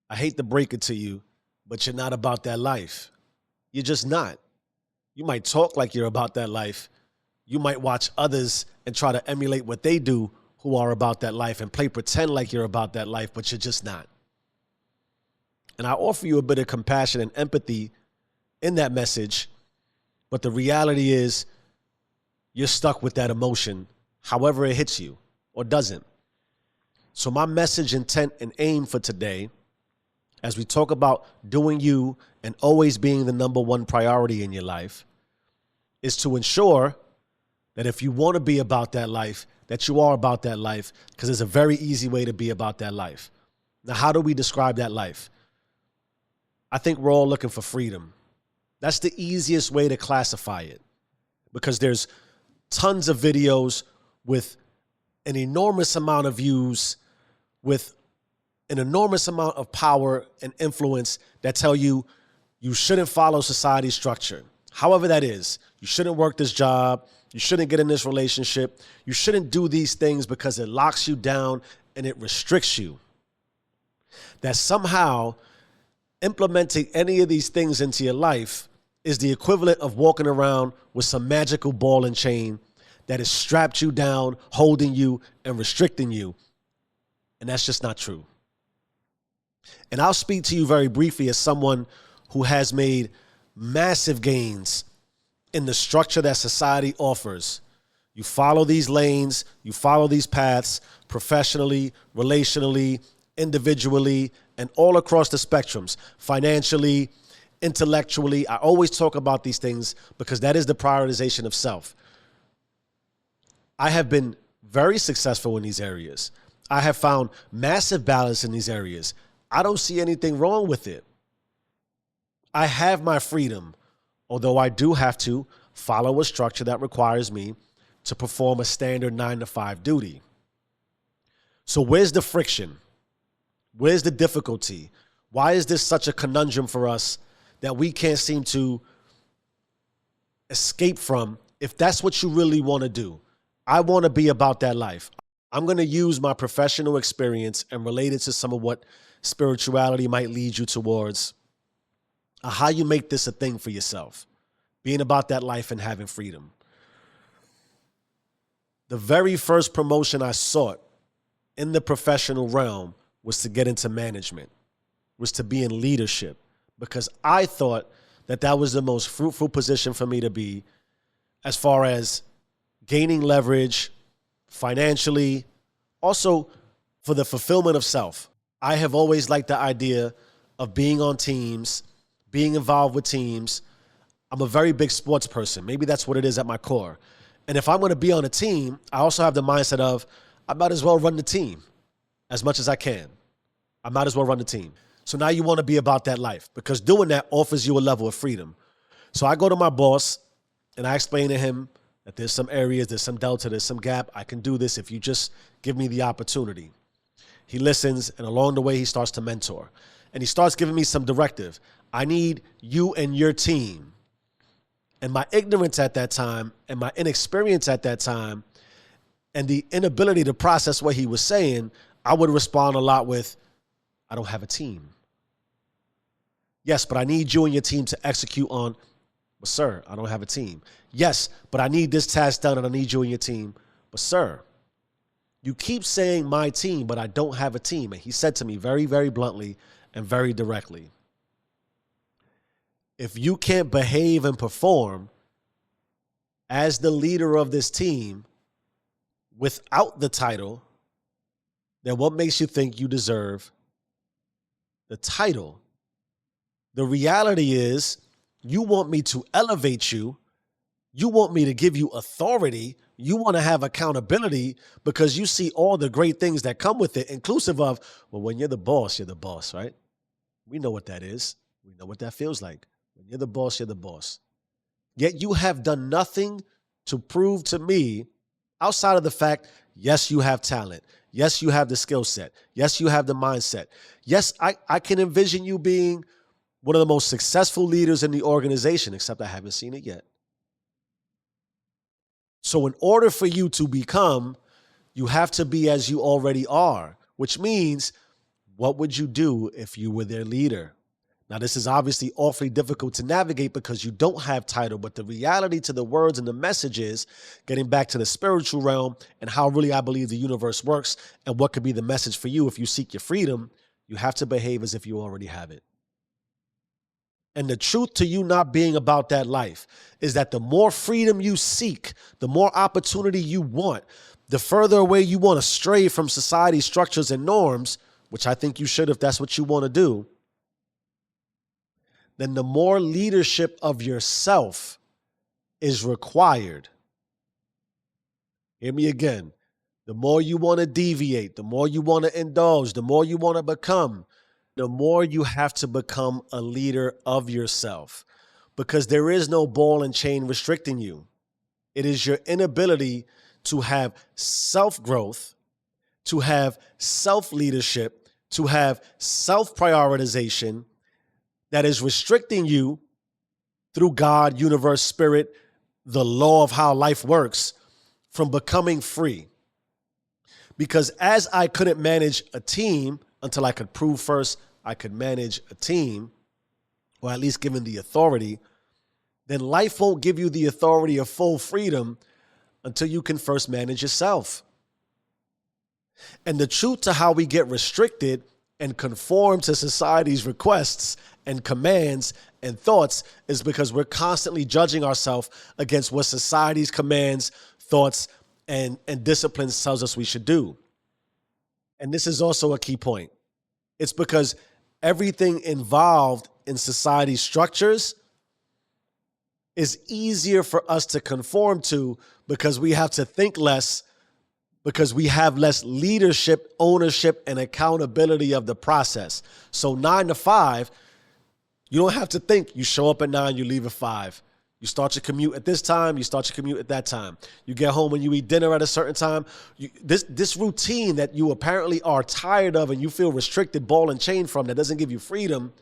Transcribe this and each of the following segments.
I hate to break it to you, but you're not about that life. You're just not. You might talk like you're about that life. You might watch others and try to emulate what they do who are about that life and play pretend like you're about that life, but you're just not. And I offer you a bit of compassion and empathy in that message, but the reality is you're stuck with that emotion, however it hits you or doesn't. So my message, intent, and aim for today, as we talk about doing you and always being the number one priority in your life, is to ensure that if you want to be about that life, that you are about that life, because there's a very easy way to be about that life. Now, how do we describe that life? I think we're all looking for freedom. That's the easiest way to classify it, because there's tons of videos with an enormous amount of views, with an enormous amount of power and influence that tell you you shouldn't follow society's structure. However that is, you shouldn't work this job, you shouldn't get in this relationship, you shouldn't do these things because it locks you down and it restricts you. That somehow implementing any of these things into your life is the equivalent of walking around with some magical ball and chain that has strapped you down, holding you and restricting you. And that's just not true. And I'll speak to you very briefly as someone who has made massive gains in the structure that society offers. You follow these lanes, you follow these paths professionally, relationally, individually, and all across the spectrums, financially, intellectually. I always talk about these things because that is the prioritization of self. I have been very successful in these areas. I have found massive balance in these areas. I don't see anything wrong with it. I have my freedom, although I do have to follow a structure that requires me to perform a standard 9-to-5 duty. So where's the friction? Where's the difficulty? Why is this such a conundrum for us that we can't seem to escape from if that's what you really want to do? I want to be about that life. I'm going to use my professional experience and relate it to some of what spirituality might lead you towards, how you make this a thing for yourself, being about that life and having freedom. The very first promotion I sought in the professional realm was to get into management, was to be in leadership, because I thought that that was the most fruitful position for me to be as far as gaining leverage financially, also for the fulfillment of self. I have always liked the idea of being on teams, being involved with teams. I'm a very big sports person. Maybe that's what it is at my core. And if I'm going to be on a team, I also have the mindset of I might as well run the team as much as I can. I might as well run the team. So now you want to be about that life because doing that offers you a level of freedom. So I go to my boss and I explain to him that there's some areas, there's some delta, there's some gap. I can do this if you just give me the opportunity. He listens, and along the way, he starts to mentor. And he starts giving me some directive. I need you and your team. And my ignorance at that time and my inexperience at that time and the inability to process what he was saying, I would respond a lot with, I don't have a team. Yes, but I need you and your team to execute on, but sir, I don't have a team. Yes, but I need this task done and I need you and your team. But sir, you keep saying my team, but I don't have a team. And he said to me very, very bluntly and very directly, if you can't behave and perform as the leader of this team without the title, then what makes you think you deserve the title? The reality is you want me to elevate you. You want me to give you authority. You want to have accountability because you see all the great things that come with it, inclusive of, well, when you're the boss, right? We know what that is. We know what that feels like. When you're the boss, you're the boss. Yet you have done nothing to prove to me outside of the fact, yes, you have talent. Yes, you have the skill set. Yes, you have the mindset. Yes, I can envision you being one of the most successful leaders in the organization, except I haven't seen it yet. So in order for you to become, you have to be as you already are, which means What would you do if you were their leader? Now, this is obviously awfully difficult to navigate because you don't have title, but the reality to the words and the message is getting back to the spiritual realm and how really I believe the universe works and what could be the message for you if you seek your freedom. You have to behave as if you already have it. And the truth to you not being about that life is that the more freedom you seek, the more opportunity you want, the further away you want to stray from society's structures and norms, which I think you should if that's what you want to do, then the more leadership of yourself is required. Hear me again. The more you want to deviate, the more you want to indulge, the more you want to become, the more you have to become a leader of yourself, because there is no ball and chain restricting you. It is your inability to have self-growth, to have self-leadership, to have self-prioritization that is restricting you through God, universe, spirit, the law of how life works, from becoming free. Because as I couldn't manage a team until I could prove first I could manage a team, or at least given the authority, then life won't give you the authority of full freedom until you can first manage yourself. And the truth to how we get restricted and conform to society's requests and commands and thoughts is because we're constantly judging ourselves against what society's commands, thoughts, and disciplines tells us we should do. And this is also a key point. It's because everything involved in society's structures is easier for us to conform to because we have to think less, because we have less leadership, ownership, and accountability of the process. So 9 to 5, you don't have to think. You show up at 9, you leave at 5. You start your commute at this time, you start your commute at that time. You get home and you eat dinner at a certain time. This routine that you apparently are tired of and you feel restricted, ball and chain from, that doesn't give you freedom,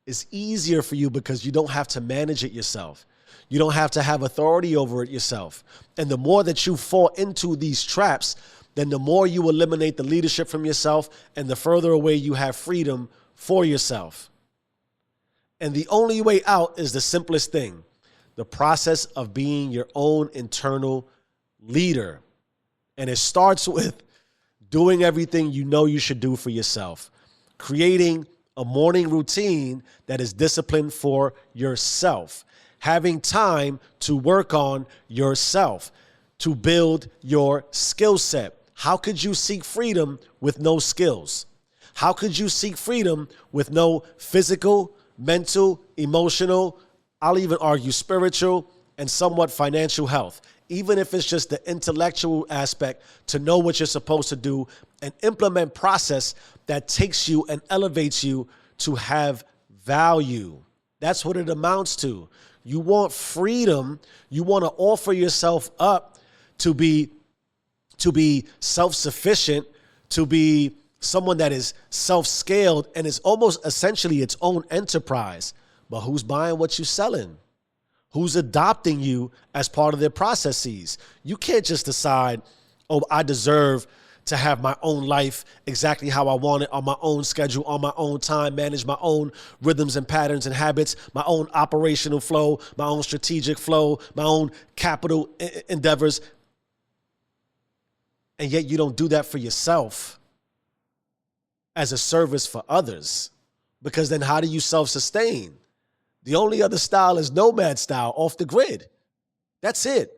is easier for you because you don't have to manage it yourself. You don't have to have authority over it yourself. And the more that you fall into these traps, then the more you eliminate the leadership from yourself and the further away you have freedom for yourself. And the only way out is the simplest thing: the process of being your own internal leader. And it starts with doing everything you know you should do for yourself, creating a morning routine that is disciplined for yourself, having time to work on yourself, to build your skill set. How could you seek freedom with no skills? How could you seek freedom with no physical, mental, emotional, I'll even argue spiritual, and somewhat financial health, even if it's just the intellectual aspect to know what you're supposed to do and implement process that takes you and elevates you to have value? That's what it amounts to. You want freedom. You want to offer yourself up to be self-sufficient, to be someone that is self-scaled and is almost essentially its own enterprise. But who's buying what you're selling? Who's adopting you as part of their processes? You can't just decide, oh, I deserve to have my own life exactly how I want it, on my own schedule, on my own time, manage my own rhythms and patterns and habits, my own operational flow, my own strategic flow, my own capital endeavors. And yet you don't do that for yourself as a service for others, because then how do you self-sustain? The only other style is nomad style, off the grid. That's it.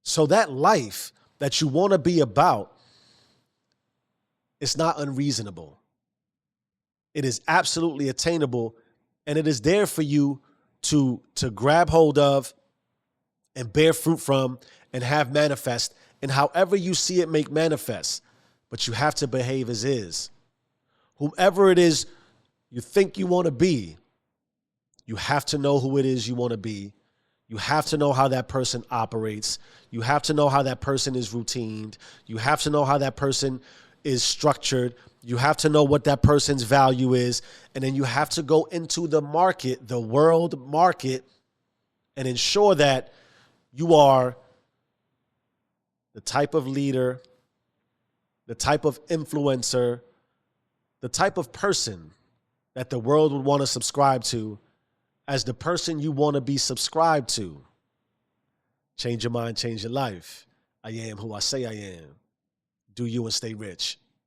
So that life that you want to be about, it's not unreasonable. It is absolutely attainable, and it is there for you to grab hold of and bear fruit from and have manifest, and however you see it make manifest. But you have to behave as is. Whomever it is you think you want to be, you have to know who it is you want to be. You have to know how that person operates. You have to know how that person is routined. You have to know how that person is structured. You have to know what that person's value is. And then you have to go into the market, the world market, and ensure that you are the type of leader, the type of influencer, the type of person that the world would want to subscribe to as the person you want to be subscribed to. Change your mind, change your life. I am who I say I am. Do you and stay rich.